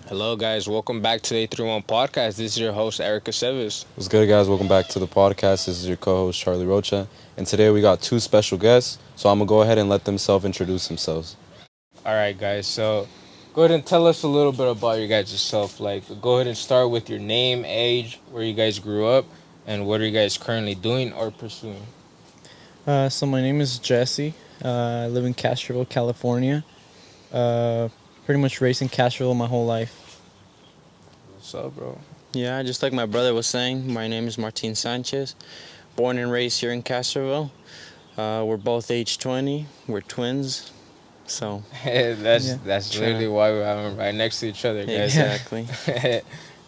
Hello, guys. Welcome back to the 831 podcast. This is your host, Eric Aceves. What's good, guys? Welcome back to the podcast. This is your co-host, Charlie Rocha. And today we got two special guests, so I'm going to go ahead and let them self-introduce themselves. All right, guys. So go ahead and tell us a little bit about your guys' self. Like, go ahead and start with your name, age, where you guys grew up, and what are you guys currently doing or pursuing. So my name is Jesse. I live in Castroville, California. Pretty much raised in Castroville my whole life. What's up, bro? Yeah, just like my brother was saying, my name is Martin Sanchez. Born and raised here in Castroville. We're both age 20. We're twins. So, that's literally why we're having right next to each other, guys. exactly.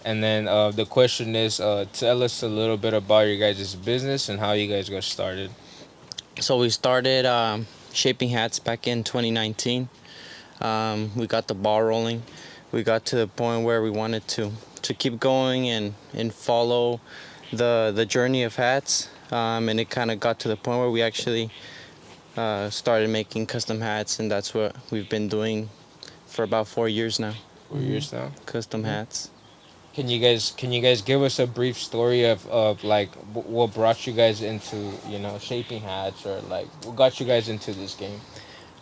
And then the question is, tell us a little bit about your guys' business and how you guys got started. So we started shaping hats back in 2019. We got the ball rolling. We got to the point where we wanted to keep going and follow the journey of hats. And it kind of got to the point where we actually started making custom hats, and that's what we've been doing for about 4 years now. 4 years now. Custom hats. Can you guys give us a brief story of like what brought you guys into shaping hats, or like what got you guys into this game?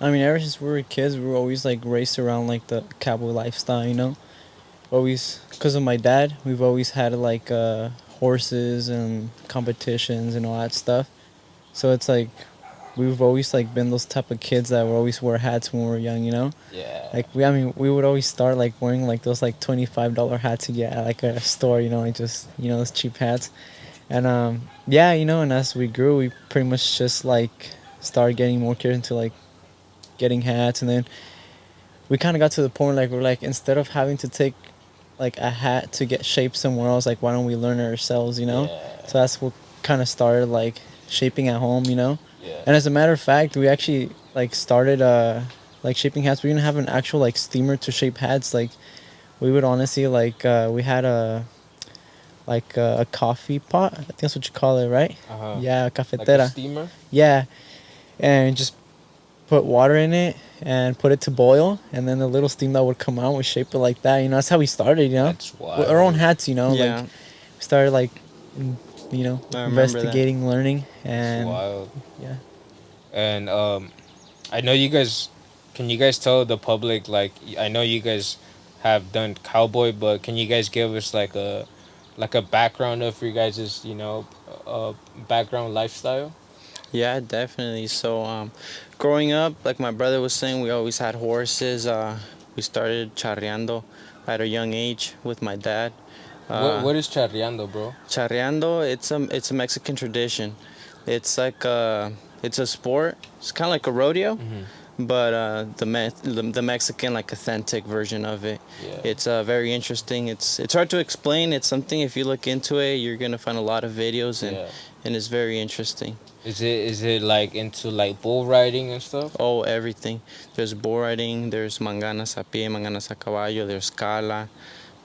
I mean, ever since we were kids, we were always like raced around like the cowboy lifestyle, you know. Always, because of my dad, we've always had like horses and competitions and all that stuff. So it's like we've always like been those type of kids that would always wear hats when we were young, you know. Yeah. Like we would always start like wearing like those like $25 hats you get at like a store, you know, like just those cheap hats, and yeah, and as we grew, we pretty much just like started getting more curious into like getting hats, and then we kind of got to the point like we're like, instead of having to take like a hat to get shaped somewhere else, like why don't we learn it ourselves, you know? Yeah. So that's what kind of started like shaping at home, you know. Yeah. And as a matter of fact, we actually like started like shaping hats. We didn't have an actual like steamer to shape hats. Like we would honestly like we had a coffee pot. I think that's what you call it, right? Yeah, Like a cafetera. steamer. Yeah, and just put water in it and put it to boil, and then the little steam that would come out, we shape it like that. You know, that's how we started. You know, That's wild. with our own hats. You know, Yeah. like we started like, I remember investigating, learning, That's and wild. yeah. And I know you guys. Can you guys tell the public, like, I know you guys have done cowboy, but can you guys give us like a background of your guys' background lifestyle? Yeah, definitely. So, growing up, like my brother was saying, we always had horses. We started charreando at a young age with my dad. What is charreando, bro? Charreando, it's a Mexican tradition. It's a sport. It's kind of like a rodeo, but the Mexican like authentic version of it. Yeah. It's very interesting. It's hard to explain. It's something, if you look into it, you're gonna find a lot of videos, and Yeah. and it's very interesting. Is it like into like bull riding and stuff? Oh, everything. There's bull riding. There's manganas a pie, manganas a caballo. There's cala,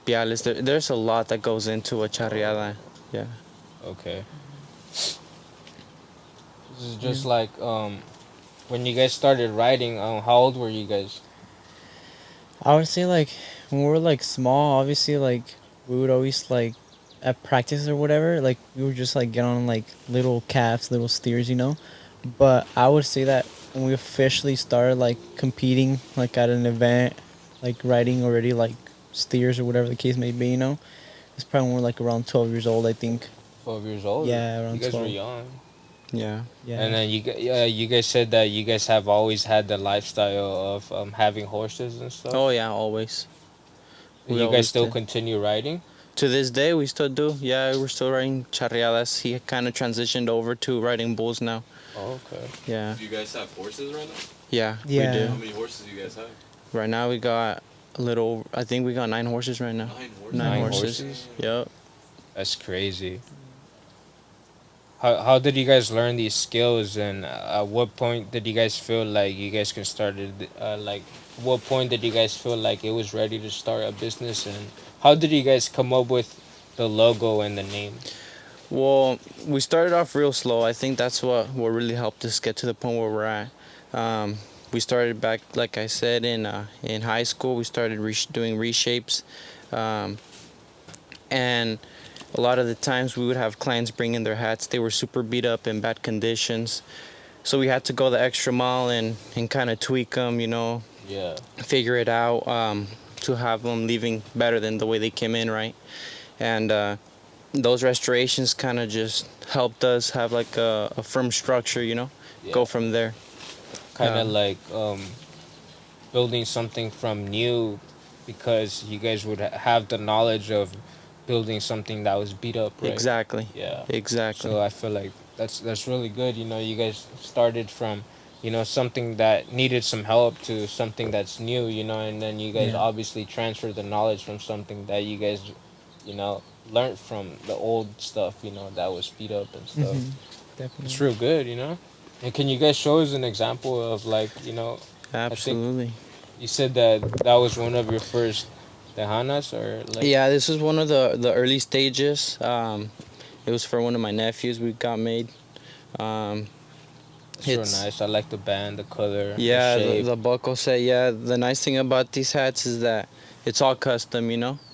piales. There's a lot that goes into a charreada. Yeah. Okay. This is just like when you guys started riding. How old were you guys? I would say like when we were like small, obviously like we would always like at practice or whatever, like we would just like get on like little calves, little steers, you know. But I would say that when we officially started like competing like at an event, like riding already like steers or whatever the case may be, you know, it's probably when we're like around 12 years old, I think. 12 years old. Yeah, around You guys were 12. young. Yeah. Yeah. And then you guys said that you guys have always had the lifestyle of having horses and stuff. Oh yeah, always. Do we you guys always still did. continue riding? To this day, we still do. Yeah, we're still riding charreadas. He kind of transitioned over to riding bulls now. Oh, okay. Yeah. Do you guys have horses right now? Yeah, Yeah. we do. How many horses do you guys have? Right now we got a little. I think we got 9 horses right now. 9 horses. Nine Nine horses. horses? Yep. That's crazy. How did you guys learn these skills, and at what point did you guys feel like you guys can start it? Like, what point did you guys feel like it was ready to start a business, and how did you guys come up with the logo and the name? Well, we started off real slow. I think that's what really helped us get to the point where we're at. We started back, like I said, in high school. We started doing reshapes, um, and a lot of the times we would have clients bring in their hats. They were super beat up in bad conditions, so we had to go the extra mile and kind of tweak them, Yeah. figure it out, to have them leaving better than the way they came in, right? And those restorations kind of just helped us have like a firm structure, Yeah. go from there. Kind of Um, like building something from new, because you guys would have the knowledge of building something that was beat up, right? exactly. Yeah. Exactly. So I feel like that's really good. You guys started from, something that needed some help to something that's new, and then you guys Yeah. obviously transfer the knowledge from something that you guys, learned from the old stuff, that was beat up and stuff. Mm-hmm. It's Definitely. real good. And can you guys show us an example of, like, I think Absolutely. you said that was one of your first tejanas, or like. Yeah, this was one of the early stages. It was for one of my nephews we got made. Um, It's real it's nice. I like the band, the color, the Yeah, shape. the buckle set. Yeah, the nice thing about these hats is that it's all custom,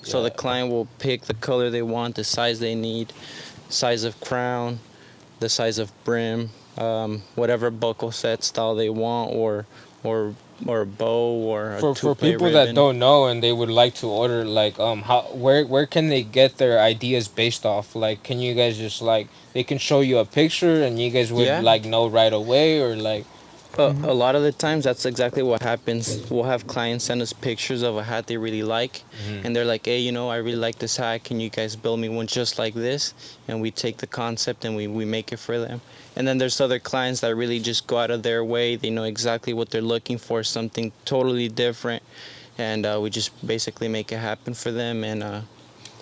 So the Yeah. client will pick the color they want, the size they need, size of crown, the size of brim, whatever buckle set style they want, or or a bow or a For two-play people that ribbon. don't know and they would like to order, like, how where can they get their ideas based off? Like, can you guys just, like, they can show you a picture and you guys would, Yeah. like, know right away, or like. Mm-hmm. A lot of the times, that's exactly what happens. We'll have clients send us pictures of a hat they really like, Mhm. and they're like, "Hey, I really like this hat. Can you guys build me one just like this?" And we take the concept and we make it for them. And then there's other clients that really just go out of their way. They know exactly what they're looking for, something totally different, and we just basically make it happen for them. And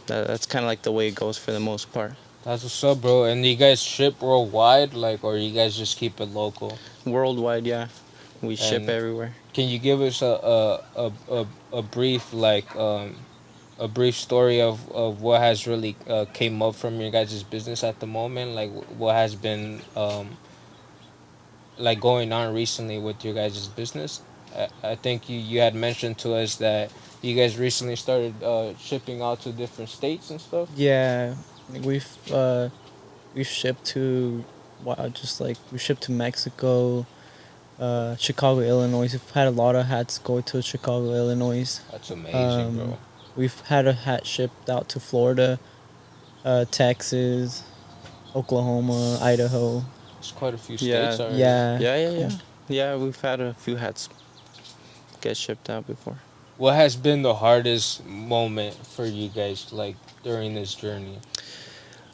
that's kind of like the way it goes for the most part. That's what's up, bro. And you guys ship worldwide, like, or you guys just keep it local? Worldwide, yeah, we ship And everywhere. can you give us a brief, like, a brief story of what has really came up from your guys' business at the moment? Like, what has been, like, going on recently with your guys' business? I think you had mentioned to us that you guys recently started shipping out to different states and stuff. Yeah, like we've shipped to, just like we shipped to Mexico, Chicago, Illinois. We've had a lot of hats go to Chicago, Illinois. That's amazing, Um, bro. we've had a hat shipped out to Florida, Texas, Oklahoma, Idaho. It's quite a few Yeah, states already. Yeah, yeah, yeah, cool. yeah. Yeah, we've had a few hats get shipped out before. What has been the hardest moment for you guys, like, during this journey?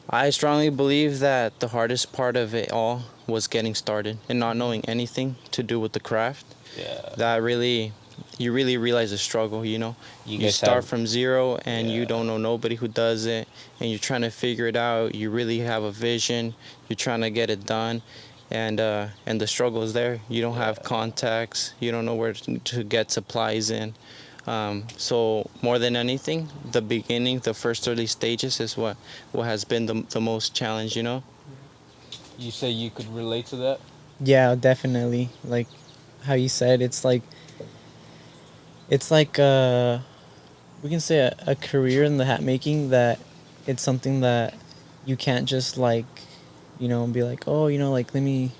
I strongly believe that the hardest part of it all was getting started and not knowing anything to do with the craft. Yeah. That really, you really realize the struggle, You You guys start have. from zero and you Yeah. don't know nobody who does it, and you're trying to figure it out. You really have a vision. You're trying to get it done, and the struggle is there. You don't have Yeah. contacts. You don't know where to get supplies in. So more than anything, the beginning, the first early stages is what has been the most challenge. You say you could relate to that? Yeah, definitely. Like how you said, it's like we can say a career in the hat making, that it's something that you can't just like, be like, oh, like let me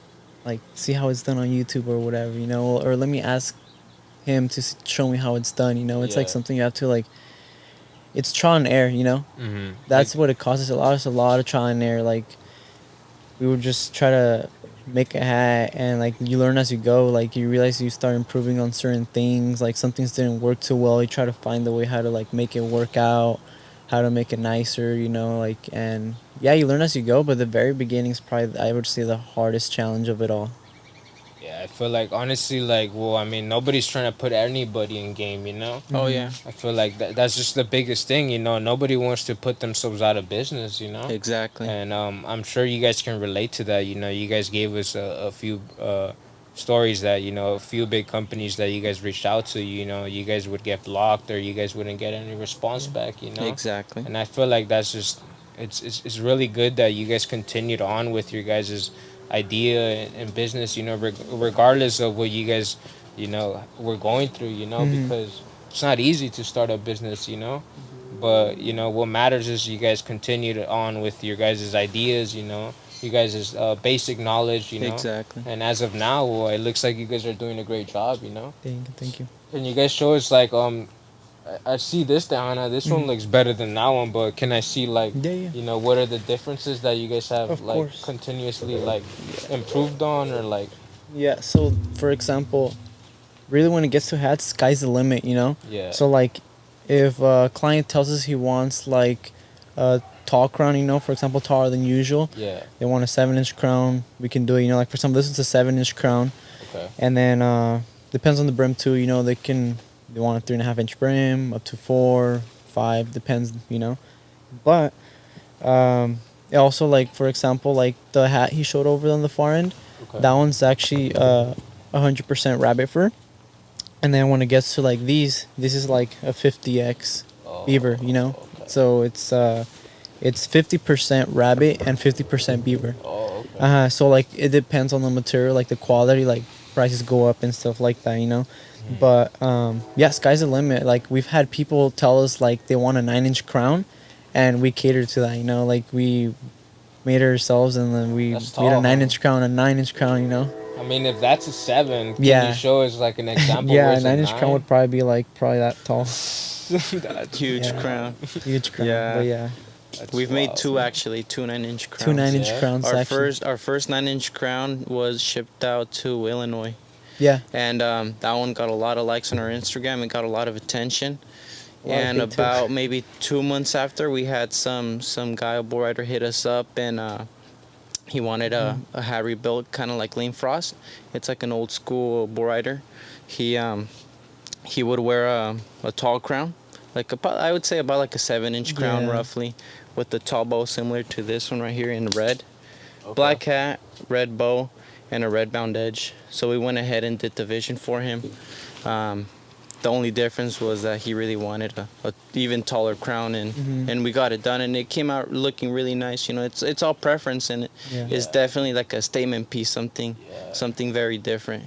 like see how it's done on YouTube or whatever, or let me ask him to show me how it's done. It's like Yeah. something you have to like. It's trial and error. Mm-hmm. That's what it costs us. A lot of trial and error. Like we would just try to make a hat, and like you learn as you go. Like you realize you start improving on certain things. Like some things didn't work too well, you try to find the way how to like make it work out, how to make it nicer, like. And yeah, you learn as you go, but the very beginning is probably, I would say, the hardest challenge of it all. Yeah, I feel like, honestly, like, well, I mean, nobody's trying to put anybody in game. Oh Mhm. yeah, I feel like that's just the biggest thing. Nobody wants to put themselves out of business. exactly. And I'm sure you guys can relate to that. You guys gave us a few stories that, a few big companies that you guys reached out to, you guys would get blocked, or you guys wouldn't get any response back. Exactly. And I feel like that's just, it's really good that you guys continued on with your guys' idea and business, regardless of what you guys you know, we're going through, you know, Mm-hmm. because it's not easy to start a business, you know. But you know what matters is you guys continue on with your guys' ideas, you know, you guys' basic knowledge, you know. Exactly. And as of now, well, it looks like you guys are doing a great job, you know. Thank you. Can you guys show us like I see this Diana. This one Mm-hmm. looks better than that one, but can I see like Yeah, yeah. you know what are the differences that you guys have Of like course. continuously like improved on or like Yeah. So, for example, really when it gets to hats, sky's the limit, you know. yeah So like, if a client tells us he wants like a tall crown, you know, for example, taller than usual, yeah they want a 7-inch crown, we can do it. You know, like for some, this is a 7-inch crown, okay and then depends on the brim too. You know, they want a 3.5-inch brim up to 4, 5, depends. You know, but it also like for example, like the hat he showed over on the far end, okay that one's actually 100% rabbit fur. And then when it gets to like these, this is like a 50x beaver, you know. okay So it's 50% rabbit and 50% beaver. okay So like it depends on the material, like the quality, like prices go up and stuff like that, you know. But yeah, sky's the limit. Like we've had people tell us like they want a 9-inch crown, and we cater to that, you know. Like we made it ourselves, and then we That's made a tall, huh? 9-inch crown, a 9-inch crown, you know. I mean if that's a 7, can Yeah. you show us like an example Yeah, where a it's a 9-inch crown 9? would probably be like probably that tall. That's Huge Yeah. crown. Huge crown. Yeah. But yeah, that's We've made wild. two actually, two 9-inch crowns. two 9-inch Yeah. crowns actually. Our first 9-inch crown was shipped out to Illinois, Yeah. and that one got a lot of likes on our Instagram. It got a lot of attention. A lot of And hate, too. about maybe 2 months after, we had some guy, a bull rider, hit us up, and he wanted a hat rebuilt, kind of like Lane Frost. It's like an old school bull rider. He would wear a tall crown, like about, I would say about like a 7-inch crown Yeah. roughly, with the tall bow similar to this one right here in red. Okay. Black hat, red bow, and a red bound edge. So we went ahead and did the vision for him. The only difference was that he really wanted a even taller crown, and we got it done, and it came out looking really nice. You know, it's all preference, and Yeah. it's definitely like a statement piece, something very different.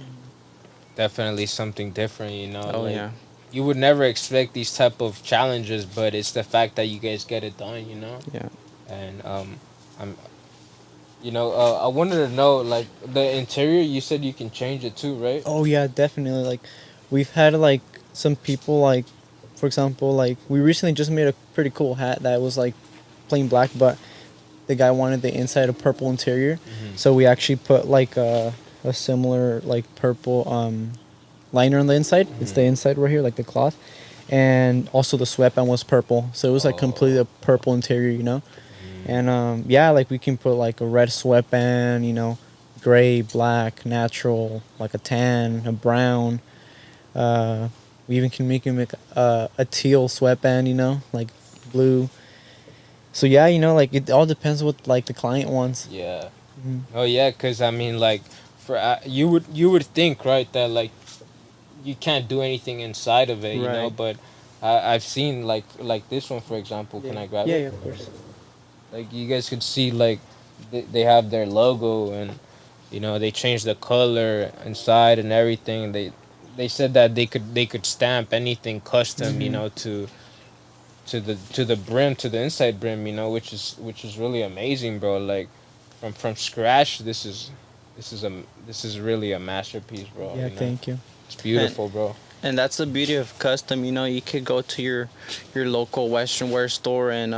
Definitely something different, you know. Oh like, yeah. you would never expect these type of challenges, but it's the fact that you guys get it done, you know. Yeah. And I'm, you know, I wanted to know like the interior. You said you can change it too, right? Oh yeah, definitely. Like we've had like some people like, for example, like we recently just made a pretty cool hat that was like plain black, but the guy wanted the inside a purple interior, so we actually put like a similar like purple liner on the inside. It's the inside right here, like the cloth, and also the sweatband was purple, so it was like completely a purple interior, you know. And yeah, like we can put like a red sweatband, you know, gray, black, natural, like a tan, a brown. We even can make him make a teal sweatband, you know, like blue. So yeah, you know, like it all depends what like the client wants. Yeah. Mhm. Oh yeah, cause I mean like for you would think right that like you can't do anything inside of it, you know, Right. but I've seen like this one for example. Can I grab Yeah, it? yeah, of course. Like you guys could see like they have their logo and you know they changed the color inside and everything. They said that they could stamp anything custom, you know, to the brim, to the inside brim, you know, which is really amazing, bro. Like from scratch, this is really a masterpiece, bro. Yeah, you know? thank you. It's beautiful, bro. And that's the beauty of custom. You know, you could go to your local Western wear store, and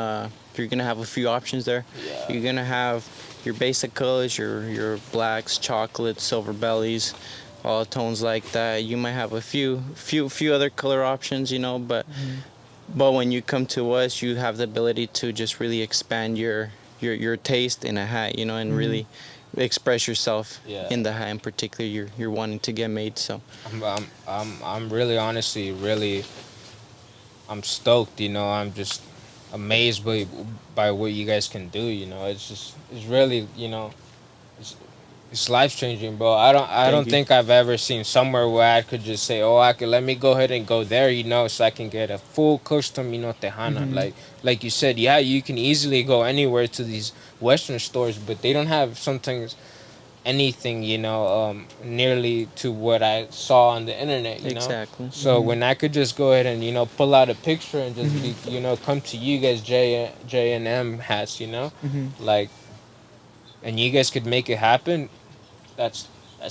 you're gonna have a few options there. Yeah. You're gonna have your basic colors, your blacks, chocolates, silver bellies, all tones like that. You might have a few other color options, you know, but when you come to us, you have the ability to just really expand your taste in a hat, you know, and really express yourself Yeah. in the hat in particular you're wanting to get made. So I'm really honestly really I'm stoked, you know. I'm just amazed by what you guys can do, you know. It's really, you know, it's life changing, bro. I Thank don't you. think I've ever seen somewhere where I could just say, "Oh, I could let me go ahead and go there," you know, so I can get a full custom, you know, tejana. Like you said, yeah, you can easily go anywhere to these Western stores, but they don't have sometimes anything, nearly to what I saw on the internet. Exactly. So when I could just go ahead and pull out a picture and just be come to you guys J and M hats, Mm-hmm. like, and you guys could make it happen. That's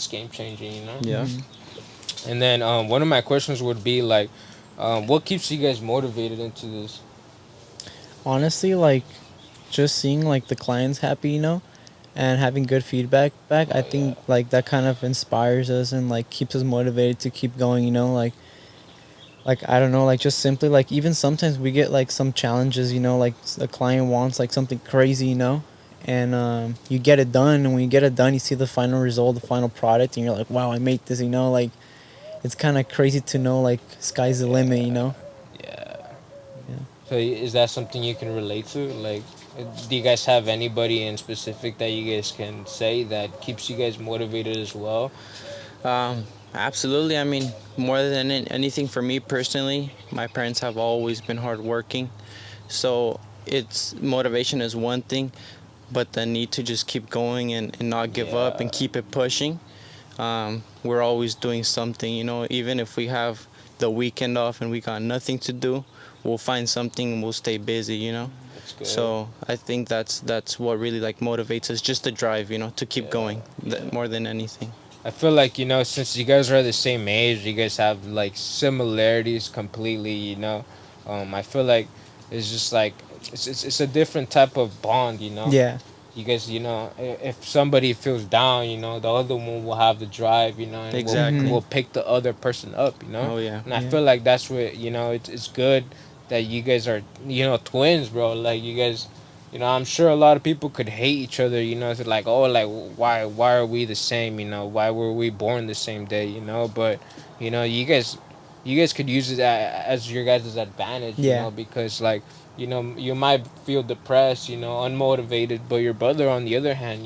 game changing. Yeah. Mm-hmm. And then one of my questions would be like, what keeps you guys motivated into this? Honestly, like just seeing like the clients happy, and having good feedback back, I Oh yeah. think like that kind of inspires us and like keeps us motivated to keep going, like I don't know, like just simply like even sometimes we get like some challenges, like a client wants like something crazy, and you get it done, and when you get it done, you see the final result, the final product, and you're like, wow, I made this, like it's kind of crazy to know like sky's the limit, Yeah. yeah. So is that something you can relate to? Like, do you guys have anybody in specific that you guys can say that keeps you guys motivated as well? Absolutely. I mean, more than anything for me personally, my parents have always been hardworking. So it's motivation is one thing, but the need to just keep going and not give up and Yeah. keep it pushing. We're always doing something, even if we have the weekend off and we got nothing to do, we'll find something and we'll stay busy. That's good. So I think that's what really like motivates us, just the drive, to keep going more than anything. I feel like, since you guys are the same age, you guys have like similarities completely. I feel like it's just like it's a different type of bond. Yeah. You guys, if somebody feels down, the other one will have the drive, and we'll Mm-hmm. Exactly. we'll pick the other person up. Oh yeah. And I Yeah. feel like that's what it's good that you guys are twins, bro. Like you guys, I'm sure a lot of people could hate each other. It's like, oh, like why are we the same? Why were we born the same day? But you guys could use it as your guys' advantage. Yeah. Because like you might feel depressed, unmotivated, but your brother, on the other hand,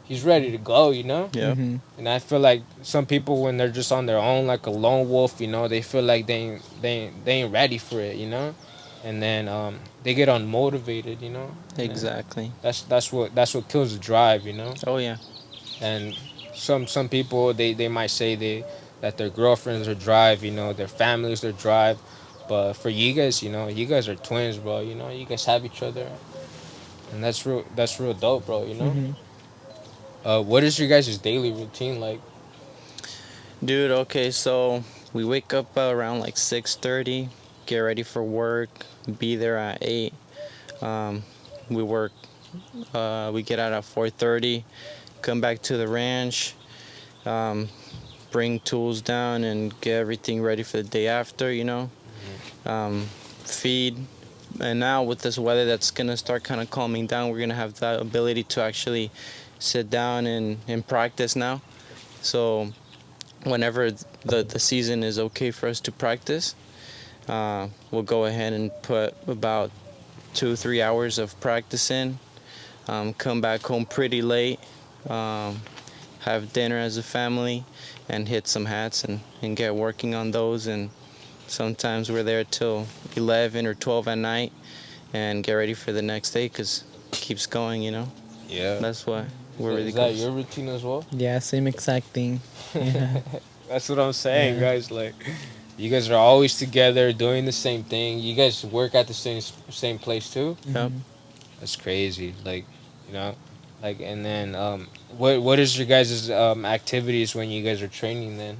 he's ready to go. Yep. Mm-hmm. And I feel like some people, when they're just on their own, like a lone wolf, they feel like they ain't ready for it. And then they get unmotivated. And Exactly. that's what kills the drive. Oh yeah. And some people, they might say that their girlfriends are drive, their families their drive, but for you guys, you guys are twins, bro. You guys have each other, and that's real dope, bro. Mm-hmm. What is your guys' daily routine like? Dude, okay, so we wake up around like 6:30, get ready for work, be there at 8. Um, we work we get out at 4:30, come back to the ranch, um, bring tools down and get everything ready for the day after. Um, feed. And now with this weather that's gonna start kind of calming down, we're gonna have that ability to actually sit down and practice now. So whenever the season is okay for us to practice, we'll go ahead and put about 2-3 hours of practice in. Come back home pretty late, um, have dinner as a family, and hit some hats and get working on those. And sometimes we're there till 11 or 12 at night and get ready for the next day because it keeps going. Yeah. That's why we're really Is that close. your routine as well? Yeah, same exact thing. Yeah. That's what I'm saying, Yeah. guys. Like, you guys are always together doing the same thing. You guys work at the same place too. Yep. Mm-hmm. That's crazy. Like, you know, and then what is your guys' activities when you guys are training then?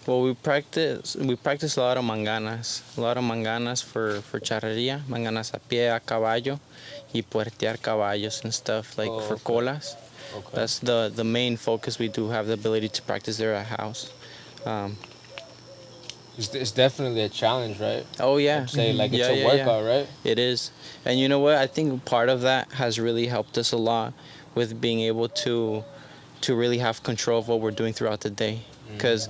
Well, we practice a lot of manganas for charrería, manganas a pie, a caballo, y puertear caballos and stuff like Oh, for okay. colas. Okay. That's the main focus. We do have the ability to practice there at house. Um, It's definitely a challenge, right? oh yeah, Say like it's yeah, a yeah, yeah. workout, right? It is. And you know what? I think part of that has really helped us a lot with being able to really have control of what we're doing throughout the day. Because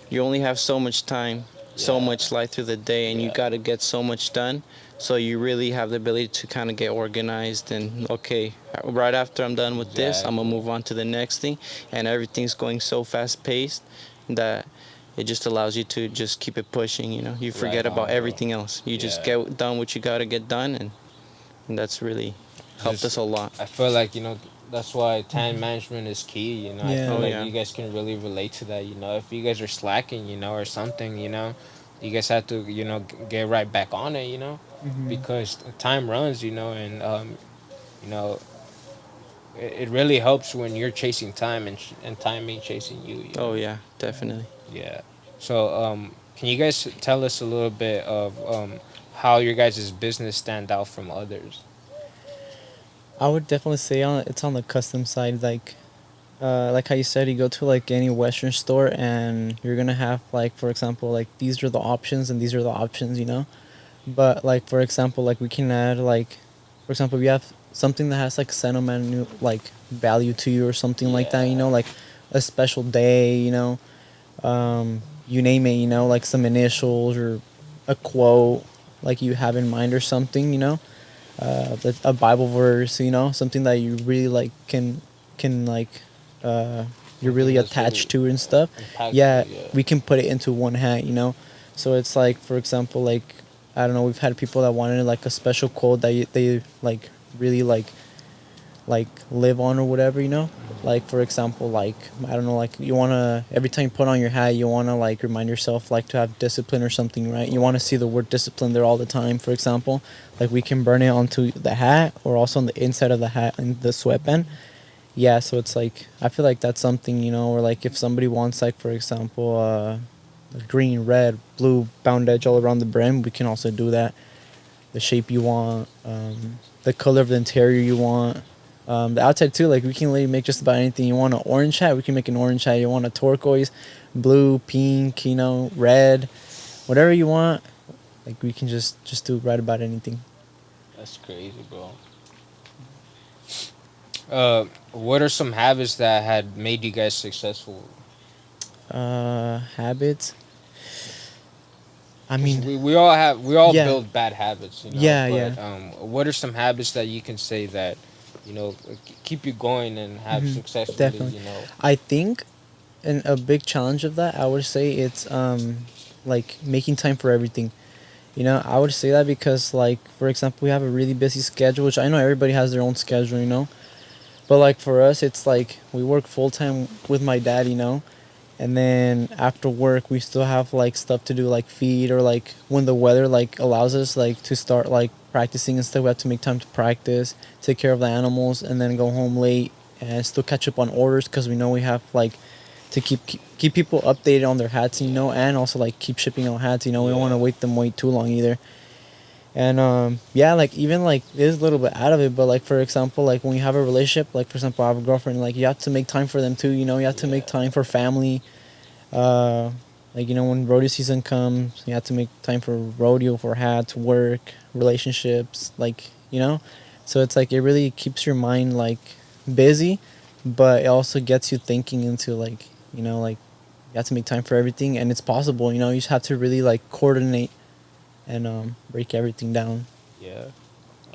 you only have so much time, so Yeah. much light through the day, and you Yeah. got to get so much done. So you really have the ability to kind of get organized and okay, right after I'm done with this, I'm gonna Exactly. move on to the next thing, and everything's going so fast paced that it just allows you to just keep it pushing. You forget Right on, about bro. everything else. You just Yeah. get done what you gotta get done, and that's really helped us Just a lot. I feel like that's why time management is key. You know, I feel Yeah. Oh like yeah. you guys can really relate to that. You know, if you guys are slacking, you know, or something, you know, you guys have to, you know, get right back on it. You know, Hmm. because time runs. You know, and you know, it really helps when you're chasing time and time ain't chasing you. You Oh know. yeah, definitely. Yeah. So, can you guys tell us a little bit of how your guys' business stand out from others? I would definitely say it's on the custom side. Like how you said, you go to like any Western store and you're gonna have like, for example, like these are the options and these are the options, you know. But like for example, like we can add like, for example, we have something that has like sentimental like value to you or something like that, you Yeah. know, like a special day, you know, you name it, you know, like some initials or a quote like you have in mind or something, you know, a Bible verse, you know, something that you really like can like uh, you're Something really that's attached really to and stuff. impactful. Yeah, Yeah. we can put it into one hat, you know. So it's like, for example, like I don't know, we've had people that wanted like a special quote that they like really like live on or whatever, you know. Like for example, like I don't know, like you wanna every time you put on your hat, you wanna like remind yourself like to have discipline or something, right? You wanna see the word discipline there all the time. For example, like we can burn it onto the hat or also on the inside of the hat and the sweatband. Yeah, so it's like I feel like that's something, you know, or like if somebody wants like for example, green, red, blue bound edge all around the brim, we can also do that. The shape you want, the color of the interior you want. The outside too, like we can literally make just about anything. You want an orange hat, we can make an orange hat. You want a turquoise, blue, pink, you know, red, whatever you want. Like we can just do right about anything. That's crazy, bro. What are some habits that had made you guys successful? Habits. I Because mean, we all yeah, build bad habits, you know. yeah, yeah. But what are some habits that you can say that, you know, keep you going and have Hmm. successfully, Definitely. you know? I think, and a big challenge of that, I would say it's like making time for everything. You know, I would say that because, like, for example, we have a really busy schedule, which I know everybody has their own schedule, you know. But, like, for us, it's like we work full time with my dad, you know. And then after work, we still have, like, stuff to do, like feed or, like, when the weather, like, allows us, like, to start, like, practicing and stuff, we have to make time to practice, take care of the animals, and then go home late and still catch up on orders because we know we have, like, to keep people updated on their hats, you know, Yeah. and also like keep shipping out hats. You know, we don't want to Yeah. wait too long either. And yeah, like even like there's a little bit out of it, but like for example, like when you have a relationship, like for example, I have a girlfriend, like you have to make time for them too. You know, you have to make Yeah. time for family. Uh, like you know, when rodeo season comes, you have to make time for rodeo, for hats, work, relationships. Like you know, so it's like it really keeps your mind like busy, but it also gets you thinking into like you know like you have to make time for everything, and it's possible. You know, you just have to really like coordinate and break everything down. Yeah.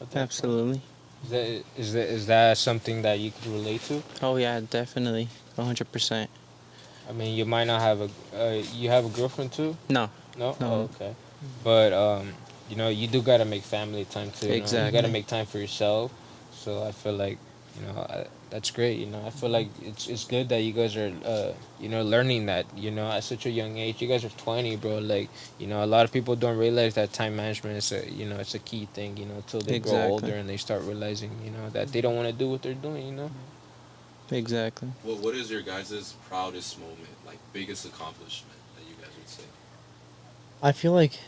Oh, definitely. Absolutely. Is that something that you could relate to? Oh yeah, definitely. 100%. I mean, you might not have a you have a girlfriend too? No, No? no, Oh, no. okay. But you know, you do gotta make family time too. You know, you gotta Exactly. make time for yourself. So I feel like, you know, that's great. You know, I feel like it's good that you guys are you know, learning that. You know, at such a young age. You guys are 20, bro. Like, you know, a lot of people don't realize that time management is a, you know, it's a key thing. You know, until they grow Exactly. older and they start realizing, you know, that they don't want to do what they're doing. You know. Exactly. What is your guys' proudest moment, like biggest accomplishment that you guys would say? I feel like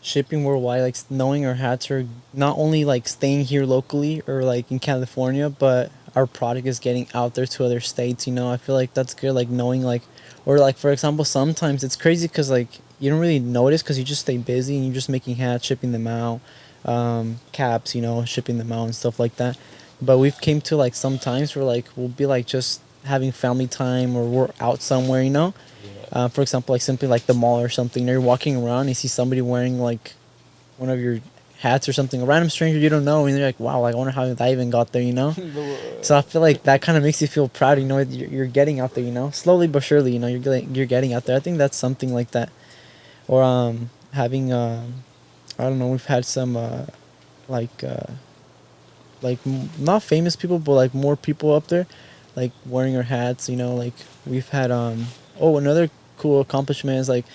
shipping worldwide, like knowing our hats are not only like staying here locally or like in California, but our product is getting out there to other states. You know, I feel like that's good. Like knowing like, or like for example, sometimes it's crazy because like you don't really notice because you just stay busy and you're just making hats, shipping them out, caps, you know, shipping them out and stuff like that. But we've came to like sometimes where like we'll be like just having family time or we're out somewhere, you know, Yeah. for example, like simply like the mall or something. You're walking around, you see somebody wearing like one of your hats or something, a random stranger you don't know, and you're like, wow, like, I wonder how that even got there, you know? So I feel like that kind of makes you feel proud, you know, you're getting out there, you know, slowly but surely, you know, you're getting out there. I think that's something like that. Or having I don't know, we've had some like like not famous people, but like more people up there, like wearing our hats. You know, like we've had oh, another cool accomplishment is like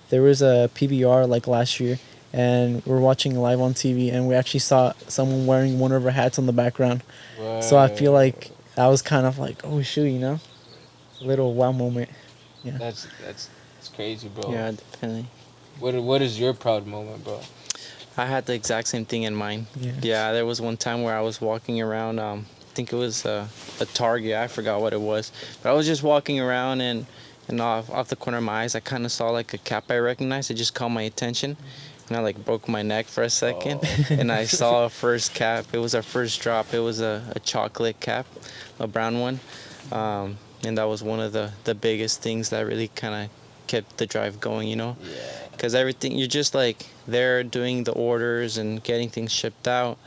there was a PBR like last year, and we're watching live on TV, and we actually saw someone wearing one of our hats on the background. So I feel Word. like that was kind of like, oh shoot, you know, a little wow moment. Yeah. That's crazy, bro. Yeah, definitely. What is your proud moment, bro? I had the exact same thing in mind. Yeah. Yeah, there was one time where I was walking around. I think it was a Target. I forgot what it was, but I was just walking around and off the corner of my eyes, I kind of saw like a cap I recognized. It just caught my attention, and I like broke my neck for a second, Oh. and I saw a first cap. It was our first drop. It was a chocolate cap, a brown one, and that was one of the biggest things that really kind of kept the drive going. You know, Yeah. because everything you're just like there doing the orders and getting things shipped out,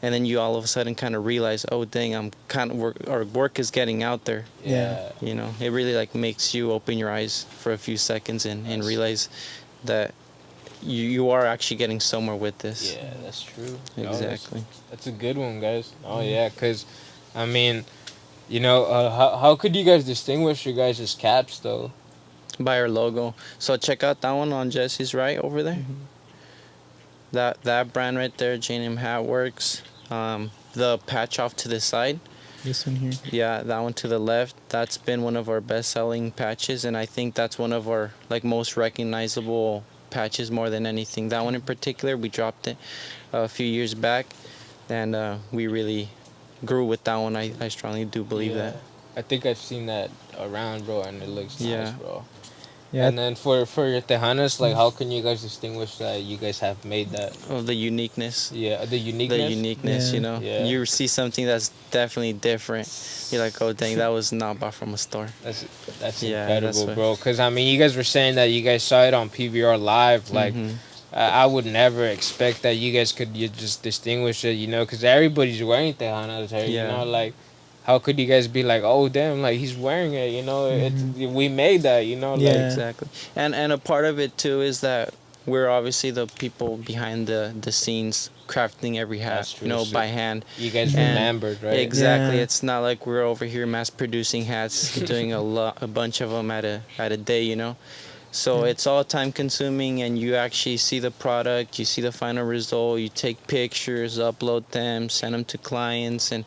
and then you all of a sudden kind of realize, oh dang, I'm kind of our work is getting out there. Yeah. You know, it really like makes you open your eyes for a few seconds and realize that you are actually getting somewhere with this. Yeah, that's true. No, Exactly. that's a good one, guys. Oh yeah, cause I mean, you know, how could you guys distinguish your guys' caps though? By our logo. So check out that one on Jesse's right over there. That brand right there, J&M Hatworks. The patch off to the side. This one here. Yeah, that one to the left. That's been one of our best-selling patches, and I think that's one of our like most recognizable patches more than anything. That one in particular, we dropped it a few years back, and we really grew with that one. I strongly do believe Yeah. that. I think I've seen that around, bro, and it looks nice, Yeah. bro. Yeah. And then for your Tejanas, like, how can you guys distinguish that you guys have made that? Of the uniqueness. Yeah, the uniqueness. The uniqueness, Yeah. you know. Yeah. You see something that's definitely different. You're like, oh dang, that was not bought from a store. That's Yeah, incredible, that's what- bro. Cause I mean, you guys were saying that you guys saw it on PBR live. Like, Mhm. I would never expect that you guys could just distinguish it. You know, cause everybody's wearing Tejanas here. Yeah. You know, like. How could you guys be like, oh damn, like he's wearing it, you know? We made that, you know? Yeah. Like, Exactly. And a part of it too is that we're obviously the people behind the scenes crafting every hat, That's true. you know, So by hand. you guys And remembered, right? Exactly. Yeah. It's not like we're over here mass producing hats, doing a bunch of them at a day, you know. So it's all time consuming, and you actually see the product, you see the final result, you take pictures, upload them, send them to clients, and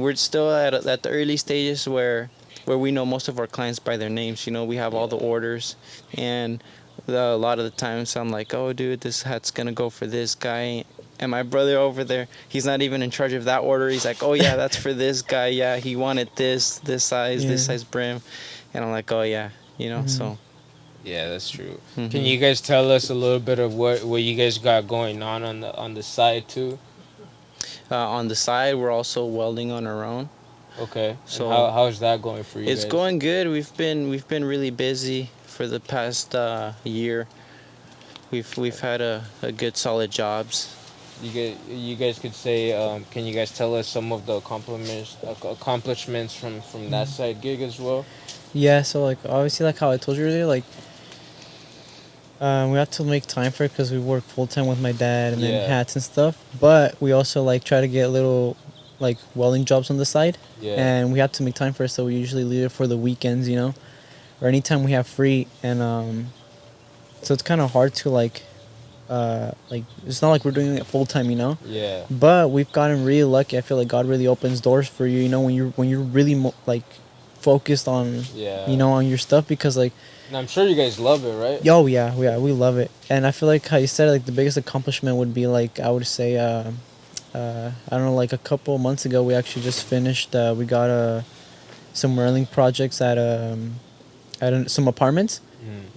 we're still at the early stages where we know most of our clients by their names. You know, we have all the orders, and a lot of the times I'm like, oh dude, this hat's gonna go for this guy. And my brother over there, he's not even in charge of that order. He's like, oh yeah, that's for this guy. Yeah, he wanted this size, this Yeah. size brim. And I'm like, oh yeah, you know. So Yeah, that's true. Mhm. Can you guys tell us a little bit of what you guys got going on the side too? on the side, we're also welding on our own. Okay. So- So how's that going for you It's guys? going good. We've been really busy for the past year. We've had a good solid jobs. You guys could say, can you guys tell us some of the accomplishments from that side gig as well? Yeah, so like obviously like how I told you earlier, like we have to make time for it because we work full time with my dad and Yeah. then hats and stuff. But we also like try to get little like welding jobs on the side, Yeah. and we have to make time for it. So we usually leave it for the weekends, you know, or anytime we have free. And so it's kind of hard to like it's not like we're doing it full time, you know. Yeah. But we've gotten really lucky. I feel like God really opens doors for you, you know, when you're really like focused on Yeah. you know on your stuff, because like And I'm sure you guys love it, right? oh yeah, we love it. And I feel like how you said, like the biggest accomplishment would be like I would say I don't know, like a couple months ago we actually just finished we got some railing projects at some apartments.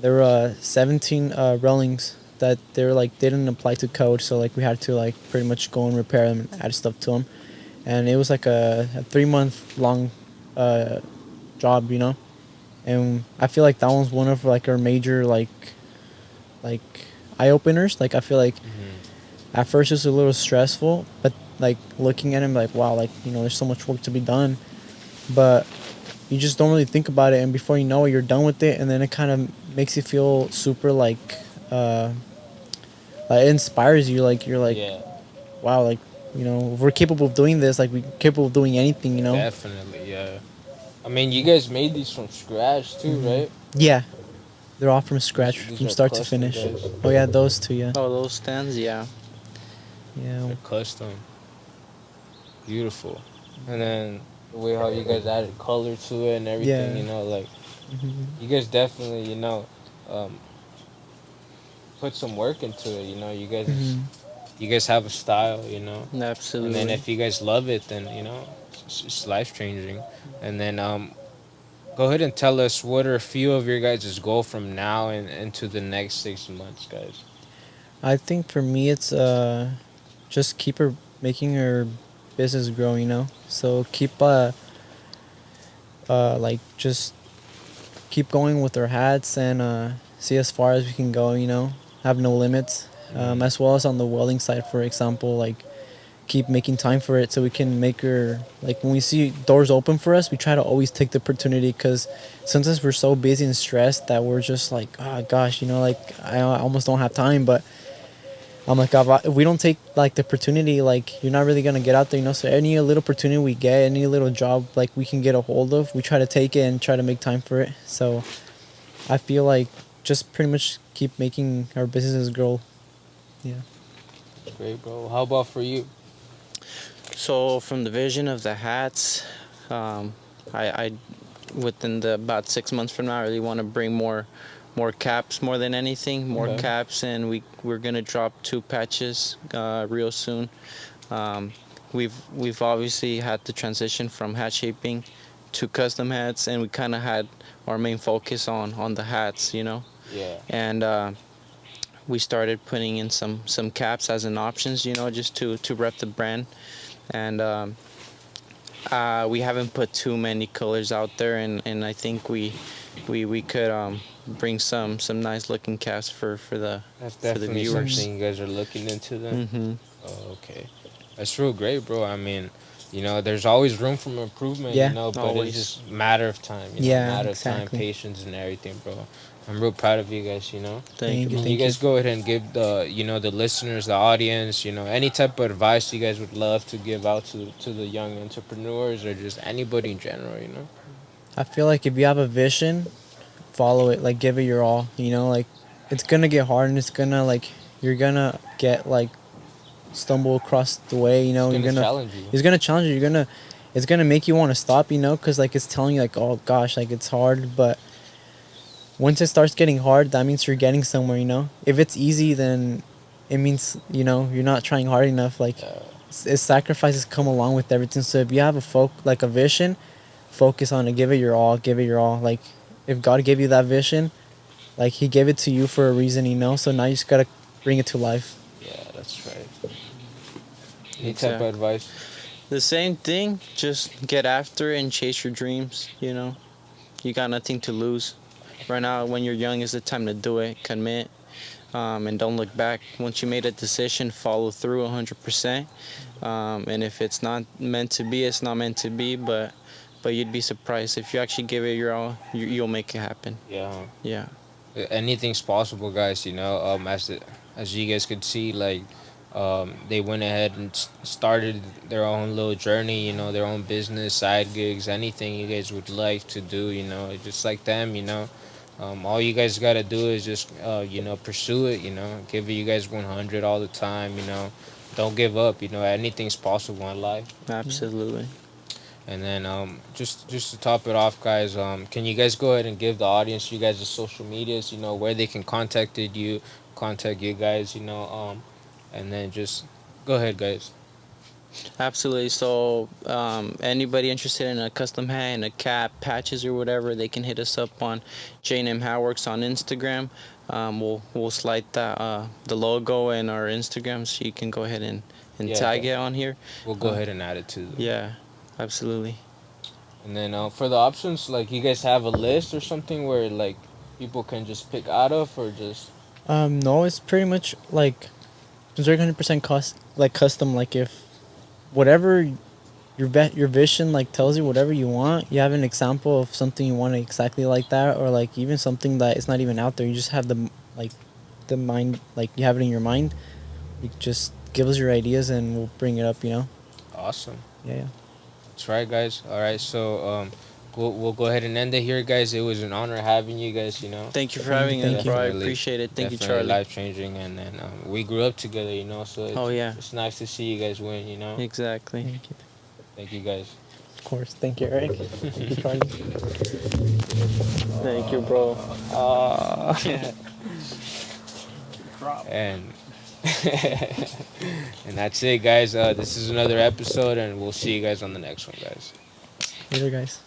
There were 17 railings that they were like they didn't apply to code, so like we had to like pretty much go and repair them and add stuff to them. And it was like a 3-month long job, you know. And I feel like that one's one of like our major like eye openers. Like I feel like at first it's a little stressful, but like looking at him like wow, like you know there's so much work to be done, but you just don't really think about it, and before you know it you're done with it, and then it kind of makes you feel super like it inspires you, like you're like Yeah. wow, like You know, if we're capable of doing this, like we're capable of doing anything. You know. Definitely, yeah. I mean, you guys made these from scratch too, right? Yeah, they're all from scratch, These from are start to custom, finish. guys. Oh yeah, those two. Yeah. Oh, those stands, yeah. Yeah. They're custom, beautiful. And then the way how you guys added color to it and everything, Yeah. like Hmm. you guys definitely, um, put some work into it. Hmm. You guys have a style, and then Absolutely. if you guys love it, then it's life changing. And then go ahead and tell us what are a few of your guys' goal from now and into the next 6 months, guys. I think for me, it's just keep her making her business grow. You know, so keep like just keep going with our hats and see as far as we can go. You know, have no limits. As well as on the welding side, for example, like keep making time for it so we can make her like when we see doors open for us, we try to always take the opportunity because sometimes we're so busy and stressed that we're just like, oh gosh, you know, like I almost don't have time. But I'm like, if we don't take like the opportunity, like you're not really gonna get out there, you know. So any little opportunity we get, any little job like we can get a hold of, we try to take it and try to make time for it. So I feel like just pretty much keep making our businesses grow. Yeah. That's great, bro. How about for you? So from the vision of the hats, I within the about 6 months from now, I really want to bring more caps more than anything, more Okay. caps, and we're gonna drop 2 patches real soon. Um, we've obviously had the transition from hat shaping to custom hats, and we kind of had our main focus on the hats, you know, Yeah. and we started putting in some caps as an options, you know, just to rep the brand, and we haven't put too many colors out there, and I think we could bring some nice looking caps That's for the definitely viewers. something you guys are looking into then. Hmm. Oh, okay. That's real great, bro. I mean, there's always room for improvement, Yeah. but it's Always. just matter of time, Yeah. matter of time, Exactly. patience and everything, bro. I'm real proud of you guys. Thank you, Thank you. Can bro. you Thank you. guys go ahead and give the listeners, the audience, any type of advice you guys would love to give out to the young entrepreneurs or just anybody in general? I feel like if you have a vision, follow it. Like give it your all. You know, like it's gonna get hard and it's gonna like you're gonna get like stumble across the way. You It's know, you're gonna gonna challenge you. it's gonna challenge you. You're gonna it's gonna make you want to stop. You know, because like it's telling you like oh gosh like it's hard. But once it starts getting hard, that means you're getting somewhere. You know, if it's easy, then it means you're not trying hard enough. Like it's sacrifices come along with everything. So if you have like a vision, focus on it. Give it your all. Give it your all. Like if God gave you that vision, like He gave it to you for a reason. You know. So now you just gotta bring it to life. Yeah, that's right. Any type of Exactly. advice? The same thing. Just get after it and chase your dreams. You know, you got nothing to lose. Right now, when you're young, is the time to do it. Commit, and don't look back. Once you made a decision, follow through 100%. And if it's not meant to be, it's not meant to be. But you'd be surprised if you actually give it your all. You'll make it happen. Yeah. Yeah. Anything's possible, guys. As you guys could see, like they went ahead and started their own little journey, their own business, side gigs, anything you guys would like to do, just like them. All you guys gotta do is just pursue it, give it you guys 100 all the time, don't give up, anything's possible in life. Yeah. Absolutely. And then just to top it off, guys, can you guys go ahead and give the audience you guys' social medias, where they can contact you guys, and then just go ahead, guys. Absolutely. So, anybody interested in a custom hat and a cap, patches or whatever, they can hit us up on J&M Hatworks on Instagram. We'll slide the logo and our Instagram, so you can go ahead and Yeah, tag it on here. we'll go Uh, ahead and add it to them. yeah, absolutely. And then for the options, like you guys have a list or something where like people can just pick out of or just No, it's pretty much like it's 100% custom. Like if whatever your vision like tells you whatever you want, you have an example of something you want exactly like that, or like even something that is not even out there. You just have the mind, like you have it in your mind. You just give us your ideas and we'll bring it up. Awesome. Yeah. That's right, guys. All right, so we'll go ahead and end it here, guys. It was an honor having you guys. Thank you for Thank you, having thank us, you. bro. I Definitely- appreciate it. Thank you, Definitely Charlie. life changing, and then we grew up together, So Oh, yeah. it's nice to see you guys win. Exactly. Thank you. Thank you, guys. Of course. Thank you, Eric. Thank you, Charlie. Thank you, bro. And and that's it, guys. This is another episode, and we'll see you guys on the next one, guys. Later, guys.